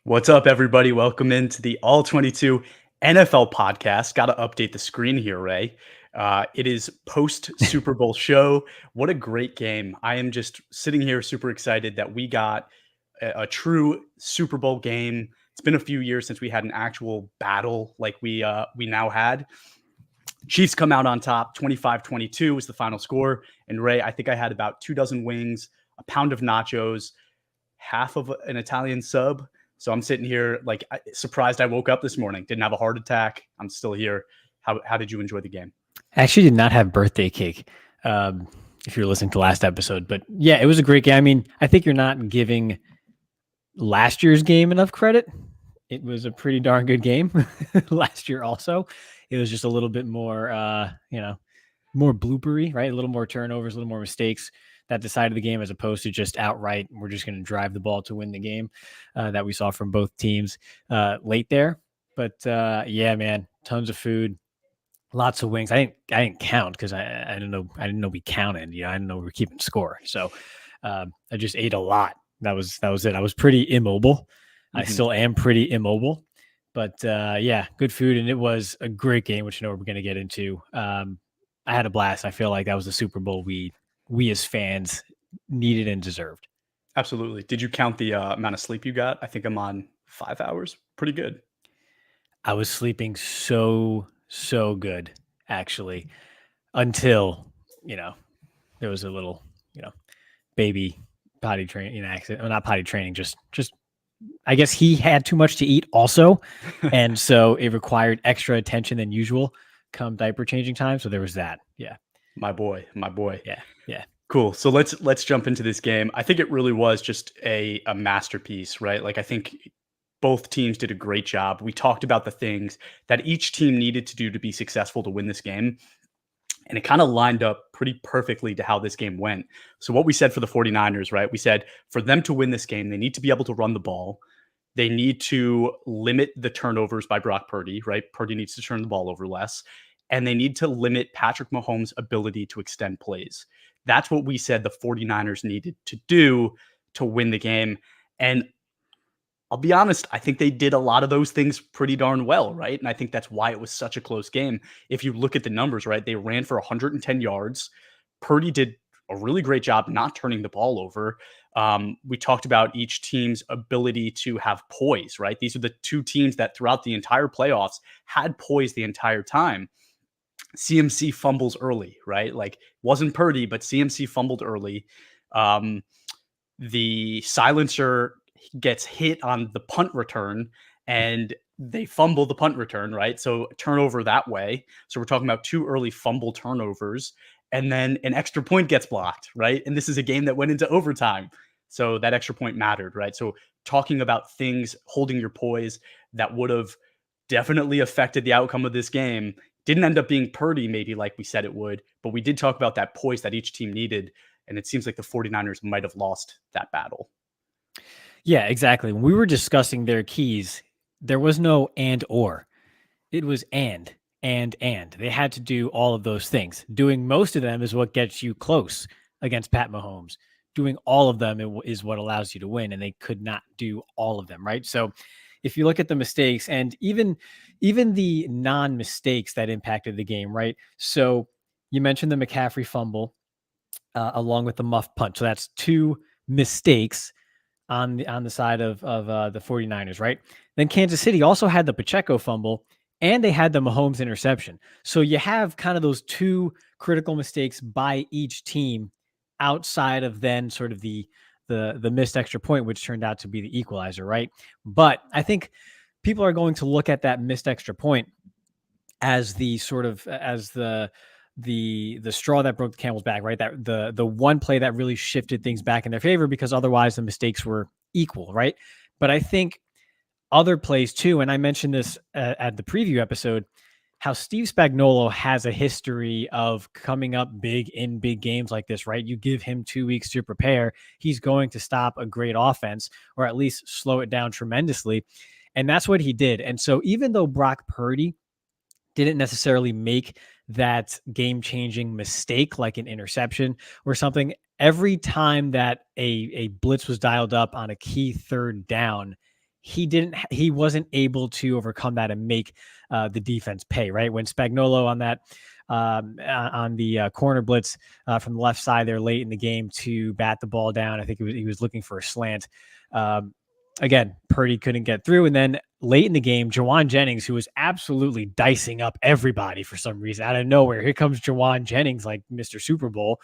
What's up, everybody? Welcome into the All-22 NFL podcast. Got to update the screen here, Ray. It is post Super Bowl show. What a great game. I am just sitting here super excited that we got a true Super Bowl game. It's been a few years since we had an actual battle like we now had. Chiefs come out on top, 25-22 was the final score. And Ray, I think I had about 24 wings, a pound of nachos, half of an Italian sub. So I'm sitting here like surprised I woke up this morning. Didn't have a heart attack. I'm still here. How did you enjoy the game? I actually did not have birthday cake, if you're listening to last episode. But yeah, it was a great game. I mean, I think you're not giving last year's game enough credit. It was a pretty darn good game last year also. It was just a little bit more, more bloopery, right? A little more turnovers, a little more mistakes that decided the game as opposed to just outright, we're just going to drive the ball to win the game that we saw from both teams late there. But yeah, man, tons of food. Lots of wings. I didn't count because I didn't know we counted. I didn't know we were keeping score. So I just ate a lot. That was it. I was pretty immobile. Mm-hmm. I still am pretty immobile. But yeah, good food, and it was a great game, which I know we're going to get into. I had a blast. I feel like that was the Super Bowl we as fans needed and deserved. Absolutely. Did you count the amount of sleep you got? I think I'm on 5 hours. Pretty good. I was sleeping so good, actually, until, there was a little, baby potty training accident. Well, not potty training, just I guess he had too much to eat also. And so it required extra attention than usual come diaper changing time. So there was that. Yeah. My boy. Yeah. Cool. So let's jump into this game. I think it really was just a masterpiece, right? Like I think both teams did a great job. We talked about the things that each team needed to do to be successful to win this game. And it kind of lined up pretty perfectly to how this game went. So what we said for the 49ers, right? We said for them to win this game, they need to be able to run the ball. They need to limit the turnovers by Brock Purdy, right? Purdy needs to turn the ball over less. And they need to limit Patrick Mahomes' ability to extend plays. That's what we said the 49ers needed to do to win the game. And I'll be honest, I think they did a lot of those things pretty darn well, right? And I think that's why it was such a close game. If you look at the numbers, right, they ran for 110 yards. Purdy did a really great job not turning the ball over. We talked about each team's ability to have poise, right? These are the two teams that throughout the entire playoffs had poise the entire time. CMC fumbles early, right? Like wasn't Purdy, but CMC fumbled early. The silencer gets hit on the punt return and they fumble the punt return, right? So turnover that way. So we're talking about two early fumble turnovers and then an extra point gets blocked, right? And this is a game that went into overtime. So that extra point mattered, right? So talking about things, holding your poise that would have definitely affected the outcome of this game. Didn't end up being Purdy, maybe like we said it would, but we did talk about that poise that each team needed. And it seems like the 49ers might have lost that battle. Yeah, exactly. When we were discussing their keys, there was no and or. It was and. They had to do all of those things. Doing most of them is what gets you close against Pat Mahomes. Doing all of them is what allows you to win, and they could not do all of them, right? So if you look at the mistakes and even the non-mistakes that impacted the game, right? So you mentioned the McCaffrey fumble along with the muff punt. So that's two mistakes on the side of the 49ers, right? Then Kansas City also had the Pacheco fumble and they had the Mahomes interception. So you have kind of those two critical mistakes by each team outside of then sort of the missed extra point, which turned out to be the equalizer, right? But I think people are going to look at that missed extra point as the sort of as the straw that broke the camel's back, right? That the one play that really shifted things back in their favor because otherwise the mistakes were equal, right? But I think other plays too, and I mentioned this at the preview episode, how Steve Spagnuolo has a history of coming up big in big games like this, right? You give him 2 weeks to prepare, he's going to stop a great offense or at least slow it down tremendously. And that's what he did. And so even though Brock Purdy didn't necessarily make that game-changing mistake like an interception or something, every time that a blitz was dialed up on a key third down, he wasn't able to overcome that and make the defense pay, right? When Spagnuolo on that on the corner blitz from the left side there late in the game to bat the ball down, I think he was looking for a slant. Again, Purdy couldn't get through. And then late in the game, Jawan Jennings, who was absolutely dicing up everybody for some reason out of nowhere. Here comes Jawan Jennings, like Mr. Super Bowl.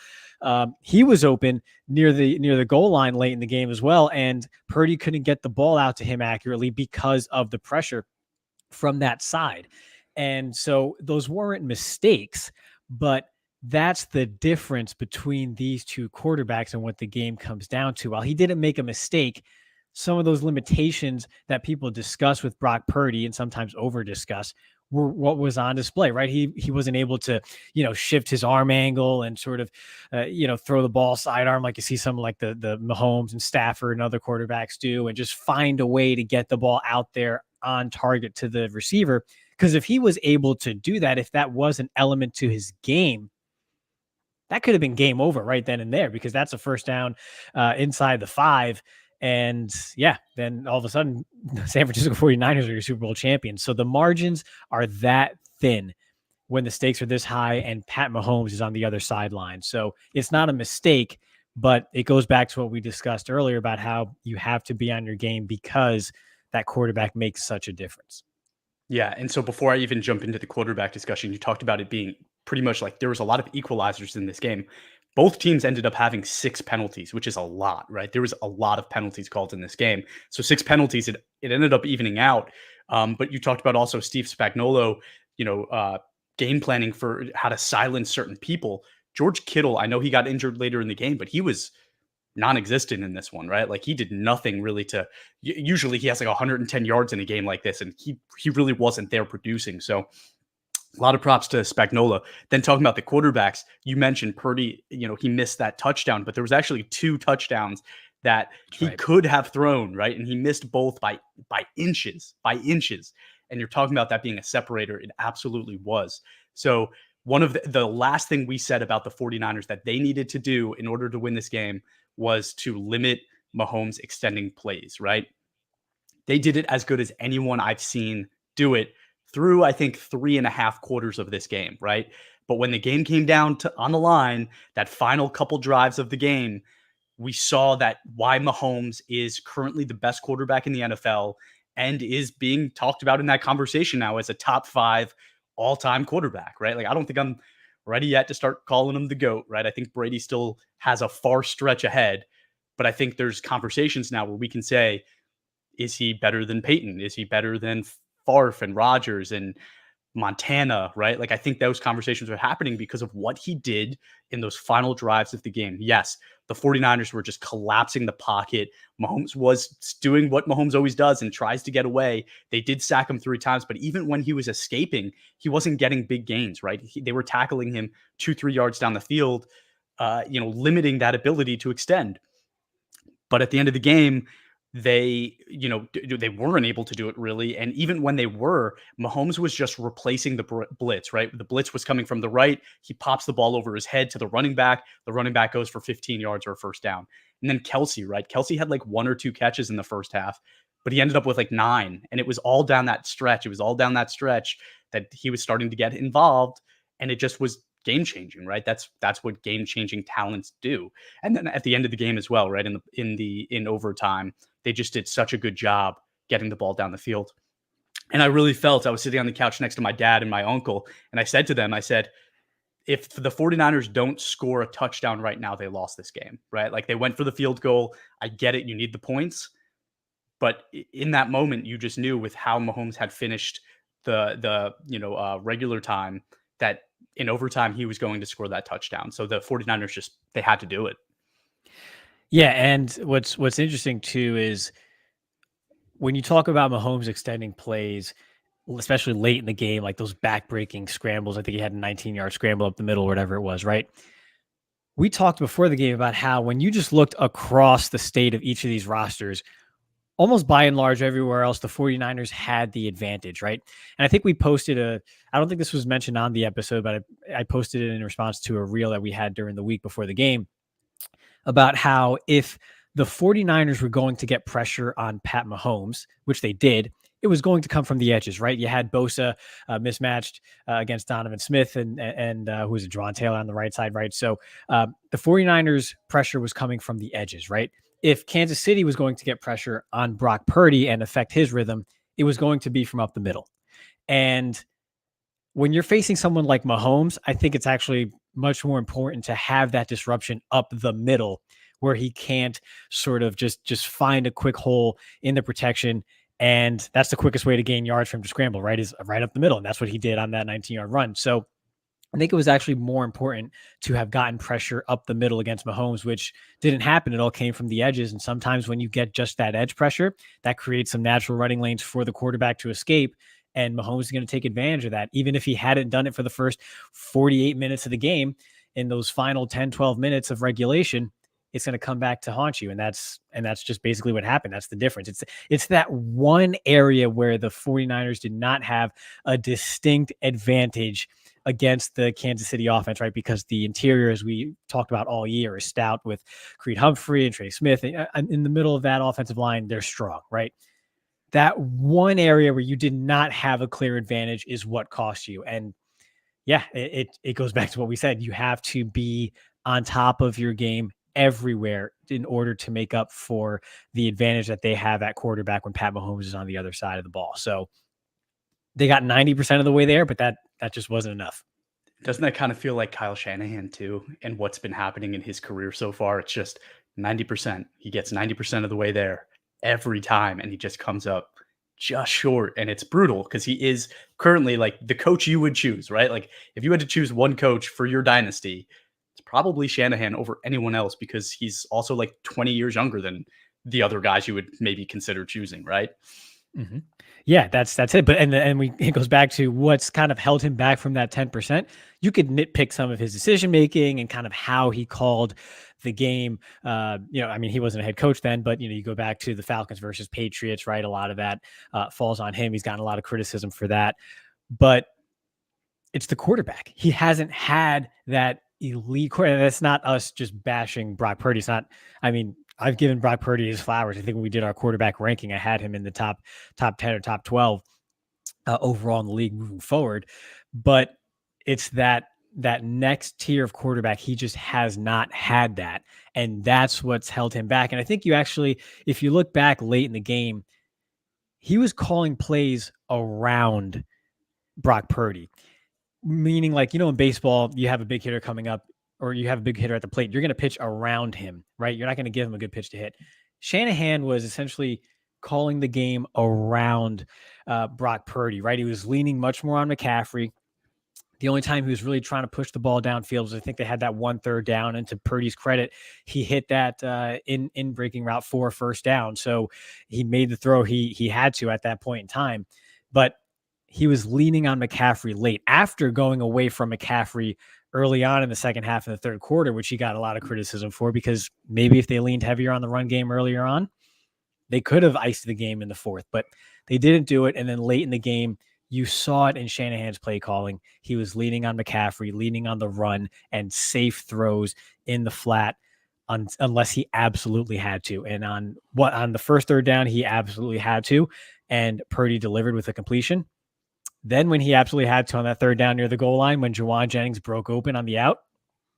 He was open near the goal line late in the game as well. And Purdy couldn't get the ball out to him accurately because of the pressure from that side. And so those weren't mistakes, but that's the difference between these two quarterbacks and what the game comes down to. While he didn't make a mistake, some of those limitations that people discuss with Brock Purdy and sometimes over discuss were what was on display, right? He wasn't able to, shift his arm angle and sort of, throw the ball sidearm like you see some like the Mahomes and Stafford and other quarterbacks do, and just find a way to get the ball out there on target to the receiver. Because if he was able to do that, if that was an element to his game, that could have been game over right then and there, because that's a first down inside the 5. And yeah, then all of a sudden, San Francisco 49ers are your Super Bowl champions. So the margins are that thin when the stakes are this high and Pat Mahomes is on the other sideline. So it's not a mistake, but it goes back to what we discussed earlier about how you have to be on your game because that quarterback makes such a difference. Yeah. And so before I even jump into the quarterback discussion, you talked about it being pretty much like there was a lot of equalizers in this game. Both teams ended up having 6 penalties, which is a lot, right? There was a lot of penalties called in this game. So 6 penalties, it ended up evening out. But you talked about also Steve Spagnuolo, game planning for how to silence certain people. George Kittle, I know he got injured later in the game, but he was non-existent in this one, right? Like he did nothing really to, usually he has like 110 yards in a game like this, and he really wasn't there producing. So a lot of props to Spagnuolo. Then talking about the quarterbacks, you mentioned Purdy, he missed that touchdown, but there was actually 2 touchdowns that he could have thrown, right? And he missed both by inches. And you're talking about that being a separator. It absolutely was. So one of the last thing we said about the 49ers that they needed to do in order to win this game was to limit Mahomes extending plays, right? They did it as good as anyone I've seen do it through, I think, 3.5 quarters of this game, right? But when the game came down to on the line, that final couple drives of the game, we saw that why Mahomes is currently the best quarterback in the NFL and is being talked about in that conversation now as a top 5 all-time quarterback, right? Like, I don't think I'm ready yet to start calling him the GOAT, right? I think Brady still has a far stretch ahead, but I think there's conversations now where we can say, is he better than Peyton? Is he better than Favre and Rodgers and Montana, right? Like, I think those conversations are happening because of what he did in those final drives of the game. Yes, the 49ers were just collapsing the pocket. Mahomes was doing what Mahomes always does and tries to get away. They did sack him 3 times, but even when he was escaping, he wasn't getting big gains, right? They were tackling him 2-3 yards down the field, limiting that ability to extend. But at the end of the game, they weren't able to do it really. And even when they were, Mahomes was just replacing the blitz, right? The blitz was coming from the right. He pops the ball over his head to the running back. The running back goes for 15 yards or a first down. And then Kelsey, right? Kelsey had like 1 or 2 catches in the first half, but he ended up with like 9. And it was all down that stretch. It was all down that stretch that he was starting to get involved. And it just was game changing, right? That's what game changing talents do. And then at the end of the game as well, right? In overtime, they just did such a good job getting the ball down the field. And I really felt, I was sitting on the couch next to my dad and my uncle, and I said to them, I said, if the 49ers don't score a touchdown right now, they lost this game, right? Like, they went for the field goal. I get it. You need the points. But in that moment, you just knew with how Mahomes had finished the regular time that in overtime, he was going to score that touchdown. So the 49ers they had to do it. Yeah, and what's interesting too is when you talk about Mahomes extending plays, especially late in the game, like those back-breaking scrambles. I think he had a 19-yard scramble up the middle or whatever it was, right? We talked before the game about how when you just looked across the state of each of these rosters, almost by and large everywhere else, the 49ers had the advantage, right? And I think we posted I don't think this was mentioned on the episode, but I posted it in response to a reel that we had during the week before the game about how if the 49ers were going to get pressure on Pat Mahomes, which they did, it was going to come from the edges, right? You had Bosa mismatched against Donovan Smith and who was it, Juwan Taylor on the right side, right? So the 49ers pressure was coming from the edges, right? If Kansas City was going to get pressure on Brock Purdy and affect his rhythm, it was going to be from up the middle. And when you're facing someone like Mahomes, I think it's actually much more important to have that disruption up the middle where he can't sort of just find a quick hole in the protection. And that's the quickest way to gain yards for him to scramble, right? Is right up the middle. And that's what he did on that 19-yard run. So I think it was actually more important to have gotten pressure up the middle against Mahomes, which didn't happen. It all came from the edges. And sometimes when you get just that edge pressure, that creates some natural running lanes for the quarterback to escape. And Mahomes is going to take advantage of that. Even if he hadn't done it for the first 48 minutes of the game, in those final 10, 12 minutes of regulation, it's going to come back to haunt you. And that's just basically what happened. That's the difference. It's that one area where the 49ers did not have a distinct advantage against the Kansas City offense, right? Because the interior, as we talked about all year, is stout with Creed Humphrey and Trey Smith. And in the middle of that offensive line, they're strong, right? That one area where you did not have a clear advantage is what cost you. And yeah, it goes back to what we said. You have to be on top of your game everywhere in order to make up for the advantage that they have at quarterback when Pat Mahomes is on the other side of the ball. So they got 90% of the way there, but that just wasn't enough. Doesn't that kind of feel like Kyle Shanahan too, and what's been happening in his career so far? It's just 90%. He gets 90% of the way there every time, and he just comes up just short. And it's brutal because he is currently like the coach you would choose, right? Like if you had to choose one coach for your dynasty, it's probably Shanahan over anyone else because he's also like 20 years younger than the other guys you would maybe consider choosing, right? Mm-hmm. Yeah, that's it. But it goes back to what's kind of held him back from that 10%. You could nitpick some of his decision making and kind of how he called the game. I mean, he wasn't a head coach then, but you go back to the Falcons versus Patriots, right? A lot of that falls on him. He's gotten a lot of criticism for that, but it's the quarterback. He hasn't had that elite quarterback. That's not us just bashing Brock Purdy. It's not. I mean, I've given Brock Purdy his flowers. I think when we did our quarterback ranking, I had him in the top 10 or top 12 overall in the league moving forward. But it's that next tier of quarterback. He just has not had that. And that's what's held him back. And I think if you look back late in the game, he was calling plays around Brock Purdy, meaning like, in baseball, you have a big hitter coming up, or you have a big hitter at the plate, you're going to pitch around him, right? You're not going to give him a good pitch to hit. Shanahan was essentially calling the game around Brock Purdy, right? He was leaning much more on McCaffrey. The only time he was really trying to push the ball downfield was I think they had that 1 3rd down, and to Purdy's credit, he hit that in breaking route for first down. So he made the throw he had to at that point in time. But he was leaning on McCaffrey late after going away from McCaffrey early on in the second half of the third quarter, which he got a lot of criticism for, because maybe if they leaned heavier on the run game earlier on, they could have iced the game in the fourth, but they didn't do it. And then late in the game, you saw it in Shanahan's play calling. He was leaning on McCaffrey, leaning on the run and safe throws in the flat unless he absolutely had to. And on the first 3rd down, he absolutely had to. And Purdy delivered with a completion. Then when he absolutely had to on that 3rd down near the goal line, when Juwan Jennings broke open on the out,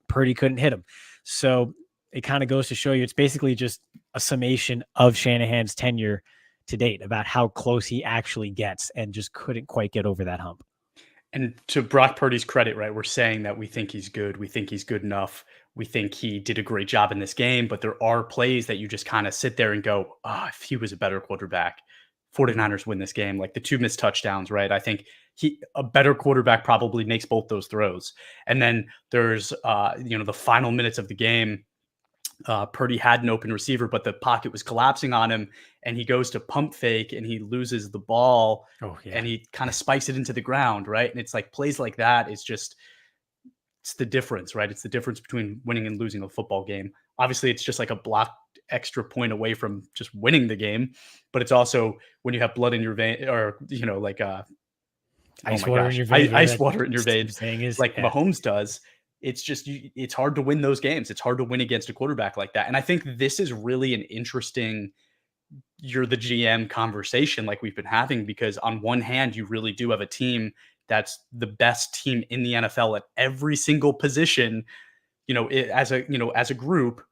Purdy couldn't hit him. So it kind of goes to show you it's basically just a summation of Shanahan's tenure to date about how close he actually gets and just couldn't quite get over that hump. And to Brock Purdy's credit, right, we're saying that we think he's good. We think he's good enough. We think he did a great job in this game, but there are plays that you just kind of sit there and go, if he was a bebetter quarterback, 49ers win this game. Like the 2 missed touchdowns, right? I think a better quarterback probably makes both those throws. And then there's, the final minutes of the game, Purdy had an open receiver, but the pocket was collapsing on him, and he goes to pump fake and he loses the ball. And he kind of spikes it into the ground, right? And it's like plays like that is just, it's the difference, right? It's the difference between winning and losing a football game. Obviously, it's just like a blocked extra point away from just winning the game, but it's also when you have blood in your vein, or ice water in your veins. Ice water in your veins, like Mahomes does. it's just it's hard to win those games. It's hard to win against a quarterback like that. And I think this is really an interesting you're the GM conversation like we've been having, because on one hand, you really do have a team that's the best team in the NFL at every single position, as a group,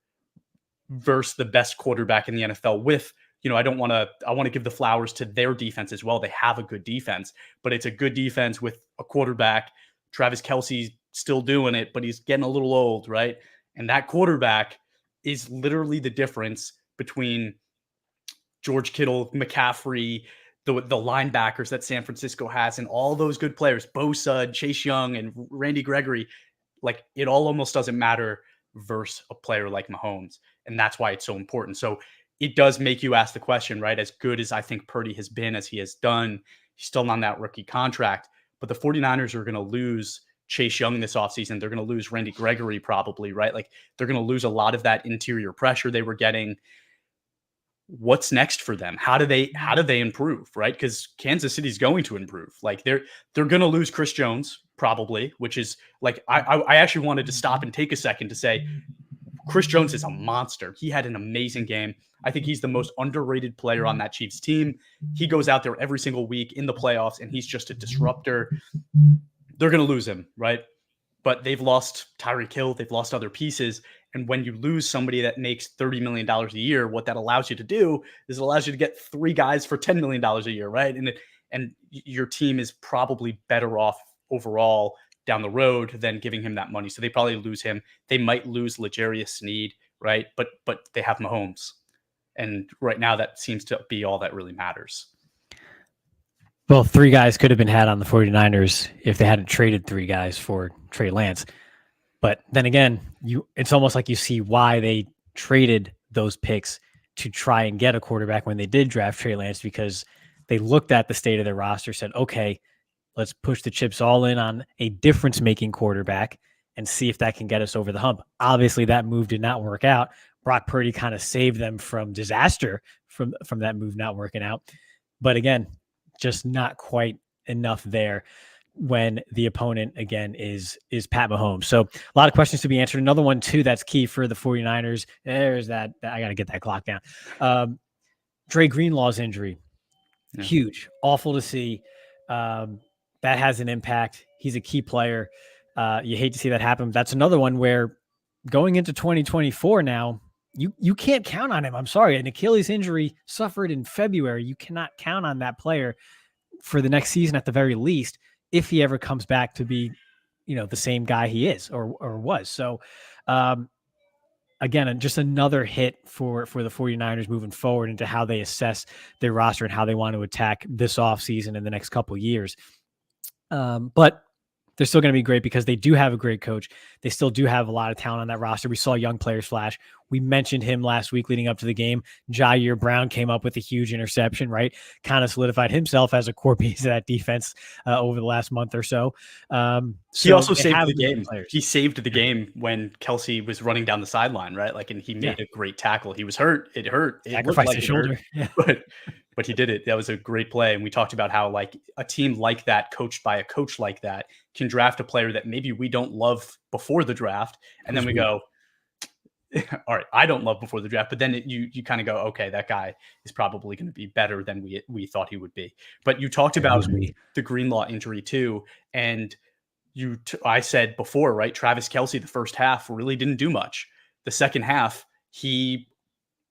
versus the best quarterback in the NFL with, I want to give the flowers to their defense as well. They have a good defense, but it's a good defense with a quarterback. Travis Kelce's still doing it, but he's getting a little old, right? And that quarterback is literally the difference between George Kittle, McCaffrey, the linebackers that San Francisco has, and all those good players, Bosa, Chase Young, and Randy Gregory. Like, it all almost doesn't matter versus a player like Mahomes. And that's why it's so important. So it does make you ask the question, right? As good as I think Purdy has been, as he has done, he's still on that rookie contract. But the 49ers are going to lose Chase Young this offseason. They're going to lose Randy Gregory probably, right? Like, they're going to lose a lot of that interior pressure they were getting. What's next for them? How do they improve, right? Because Kansas City's going to improve. Like, they're going to lose Chris Jones probably, which is like, I actually wanted to stop and take a second to say Chris Jones is a monster. He had an amazing game. I think he's the most underrated player on that Chiefs team. He goes out there every single week in the playoffs, and he's just a disruptor. They're going to lose him, right? But they've lost Tyreek Hill. They've lost other pieces. And when you lose somebody that makes $30 million a year, what that allows you to do is it allows you to get 3 guys for $10 million a year, right? And your team is probably better off overall down the road than giving him that money. So they probably lose him. They might lose L'Jarius Sneed, right? But they have Mahomes. And right now that seems to be all that really matters. Well, 3 guys could have been had on the 49ers if they hadn't traded 3 guys for Trey Lance. But then again, it's almost like you see why they traded those picks to try and get a quarterback when they did draft Trey Lance, because they looked at the state of their roster, said, okay, let's push the chips all in on a difference-making quarterback and see if that can get us over the hump. Obviously, that move did not work out. Brock Purdy kind of saved them from disaster from that move not working out. But again, just not quite enough there when the opponent, again, is Pat Mahomes. So a lot of questions to be answered. Another one, too, that's key for the 49ers. There's that. I got to get that clock down. Dre Greenlaw's injury. Yeah. Huge. Awful to see. That has an impact. He's a key player. You hate to see that happen. That's another one where going into 2024 now, you can't count on him. I'm sorry. An Achilles injury suffered in February. You cannot count on that player for the next season at the very least, if he ever comes back to be, the same guy he is or was. So, again, just another hit for the 49ers moving forward into how they assess their roster and how they want to attack this offseason in the next couple of years. But they're still going to be great because they do have a great coach. They still do have a lot of talent on that roster. We saw young players flash. We mentioned him last week leading up to the game. Jair Brown came up with a huge interception, right? Kind of solidified himself as a core piece of that defense over the last month or so. He also saved the game. He saved the game when Kelce was running down the sideline, right? Like, and he made a great tackle. He was hurt. It hurt. It sacrificed his shoulder. Yeah. But he did it. That was a great play. And we talked about how, like, a team like that, coached by a coach like that, can draft a player that maybe we don't love before the draft. And then we go, all right, I don't love before the draft, but then you kind of go, okay, that guy is probably going to be better than we thought he would be. But you talked about the Greenlaw injury too. And I said before, right, Travis Kelce, the first half really didn't do much. The second half, he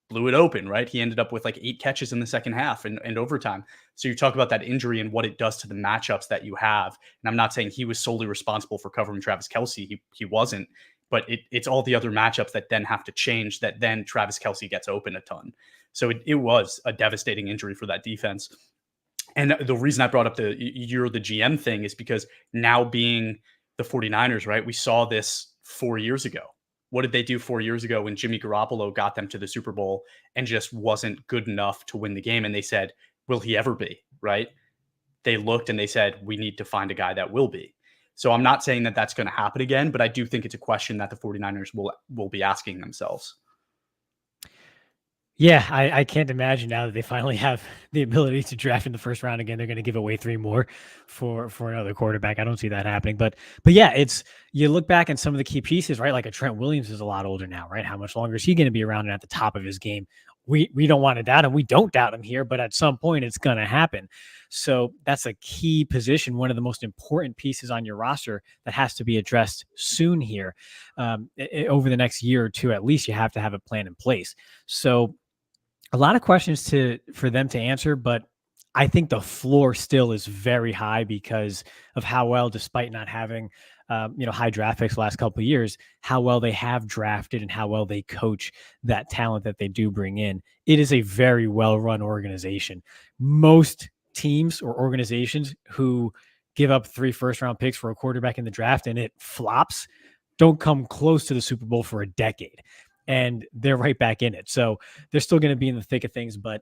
blew it open, right? He ended up with like 8 catches in the second half and overtime. So you talk about that injury and what it does to the matchups that you have. And I'm not saying he was solely responsible for covering Travis Kelce. He wasn't, but it's all the other matchups that then have to change, that then Travis Kelce gets open a ton. So it was a devastating injury for that defense. And the reason I brought up you're the GM thing is because now being the 49ers, right? We saw this 4 years ago. What did they do 4 years ago when Jimmy Garoppolo got them to the Super Bowl and just wasn't good enough to win the game? And they said, will he ever be, right? They looked and they said, we need to find a guy that will be. So I'm not saying that that's going to happen again, but I do think it's a question that the 49ers will be asking themselves. Yeah, I can't imagine now that they finally have the ability to draft in the first round again. They're going to give away 3 more for another quarterback. I don't see that happening. But yeah, it's you look back at some of the key pieces, right? Like a Trent Williams is a lot older now, right? How much longer is he going to be around and at the top of his game? We don't want to doubt him. We don't doubt him here, but at some point it's going to happen. So that's a key position, one of the most important pieces on your roster that has to be addressed soon here. Over the next year or two, at least you have to have a plan in place. So a lot of questions for them to answer, but I think the floor still is very high because of how well, despite not having high draft picks the last couple of years, how well they have drafted and how well they coach that talent that they do bring in. It is a very well run organization. Most teams or organizations who give up 3 first round picks for a quarterback in the draft and it flops don't come close to the Super Bowl for a decade. And they're right back in it. So they're still going to be in the thick of things, but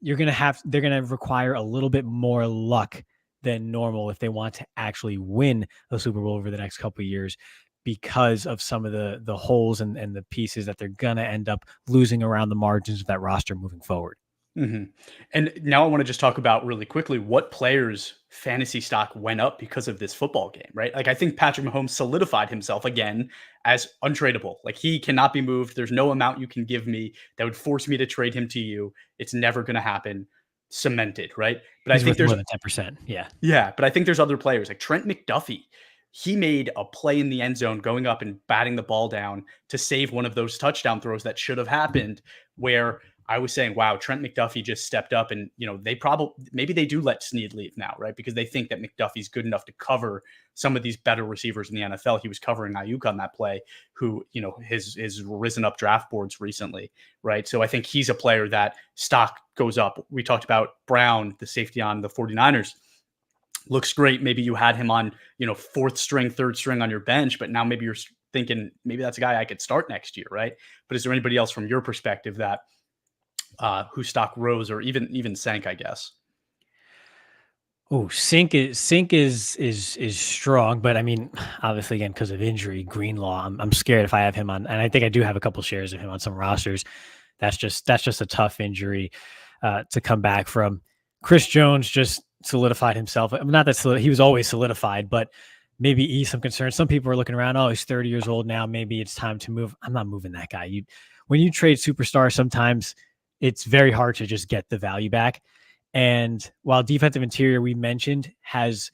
they're going to require a little bit more luck than normal if they want to actually win a Super Bowl over the next couple of years because of some of the holes and the pieces that they're going to end up losing around the margins of that roster moving forward. Mhm. And now I want to just talk about really quickly what players' fantasy stock went up because of this football game, right? Like I think Patrick Mahomes solidified himself again as untradeable. Like he cannot be moved. There's no amount you can give me that would force me to trade him to you. It's never going to happen. Cemented, right? But I He's think worth more there's than 10%. Yeah. yeah, but I think there's other players like Trent McDuffie. He made a play in the end zone going up and batting the ball down to save one of those touchdown throws that should have happened where I was saying, wow, Trent McDuffie just stepped up and, they probably maybe they do let Snead leave now, right? Because they think that McDuffie's good enough to cover some of these better receivers in the NFL. He was covering Ayuk on that play, who, has risen up draft boards recently, right? So I think he's a player that stock goes up. We talked about Brown, the safety on the 49ers. Looks great. Maybe you had him on, fourth string, third string on your bench, but now maybe you're thinking maybe that's a guy I could start next year, right? But is there anybody else from your perspective that whose stock rose or even sank, I guess? Oh, Sink is strong, but I mean, obviously again because of injury, Greenlaw. I'm scared if I have him on, and I think I do have a couple shares of him on some rosters. That's just a tough injury to come back from. Chris Jones just solidified himself. I mean, not that he was always solidified, but maybe ease some concern. Some people are looking around. Oh, he's 30 years old now. Maybe it's time to move. I'm not moving that guy. When you trade superstars, sometimes it's very hard to just get the value back. And while defensive interior we mentioned has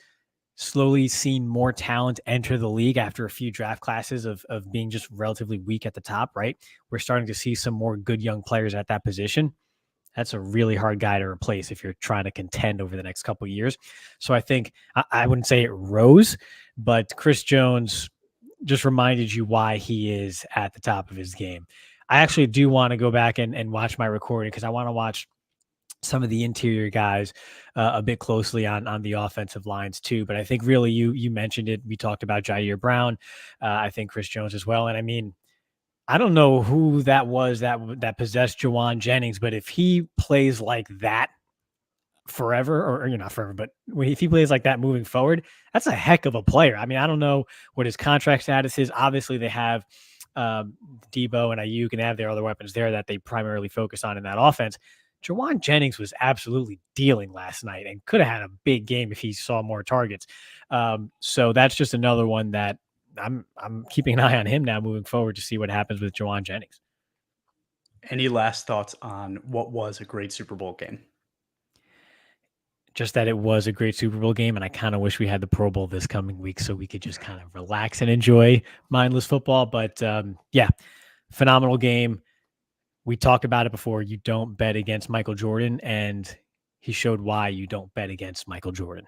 slowly seen more talent enter the league after a few draft classes of being just relatively weak at the top, right? We're starting to see some more good young players at that position. That's a really hard guy to replace if you're trying to contend over the next couple of years. So I think I wouldn't say it rose, but Chris Jones just reminded you why he is at the top of his game. I actually do want to go back and watch my recording because I want to watch some of the interior guys a bit closely on the offensive lines too. But I think really you mentioned it. We talked about Jair Brown. I think Chris Jones as well. And I mean, I don't know who that was that possessed Jawan Jennings, but if he plays like that forever, or you're not forever, but if he plays like that moving forward, that's a heck of a player. I mean, I don't know what his contract status is. Obviously, they have Debo and Ayuk, and they have their other weapons there that they primarily focus on in that offense. Jawan Jennings was absolutely dealing last night and could have had a big game if he saw more targets. So that's just another one that I'm keeping an eye on him now moving forward to see what happens with Jawan Jennings. Any last thoughts on what was a great Super Bowl game? Just that it was a great Super Bowl game, and I kind of wish we had the Pro Bowl this coming week so we could just kind of relax and enjoy mindless football. But yeah, phenomenal game. We talked about it before. You don't bet against Michael Jordan, and he showed why you don't bet against Michael Jordan.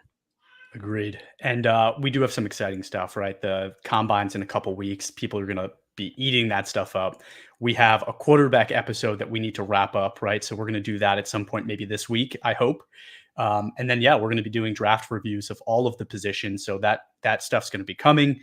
Agreed. And we do have some exciting stuff, right? The combines in a couple weeks. People are going to be eating that stuff up. We have a quarterback episode that we need to wrap up, right? So we're going to do that at some point, maybe this week, I hope. And then, yeah, we're going to be doing draft reviews of all of the positions. So that stuff's going to be coming.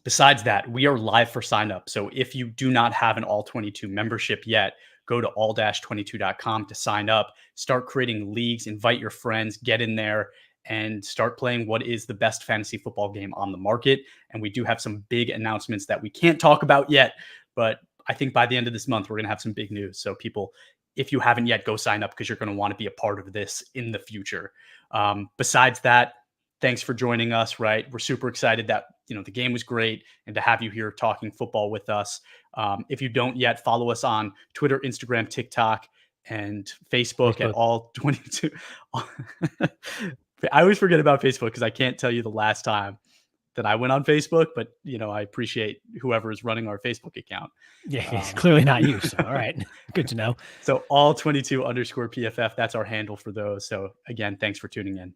Besides that, we are live for sign up. So if you do not have an All-22 membership yet, go to all-22.com to sign up, start creating leagues, invite your friends, get in there and start playing what is the best fantasy football game on the market. And we do have some big announcements that we can't talk about yet, but I think by the end of this month, we're going to have some big news. So people, if you haven't yet, go sign up because you're going to want to be a part of this in the future. Besides that, thanks for joining us, right? We're super excited that, the game was great and to have you here talking football with us. If you don't yet, follow us on Twitter, Instagram, TikTok, and Facebook at All-22. I always forget about Facebook because I can't tell you the last time that I went on Facebook, but I appreciate whoever is running our Facebook account. Yeah, it's clearly not you. So, all right. Good to know. So All-22_PFF, that's our handle for those. So again, thanks for tuning in.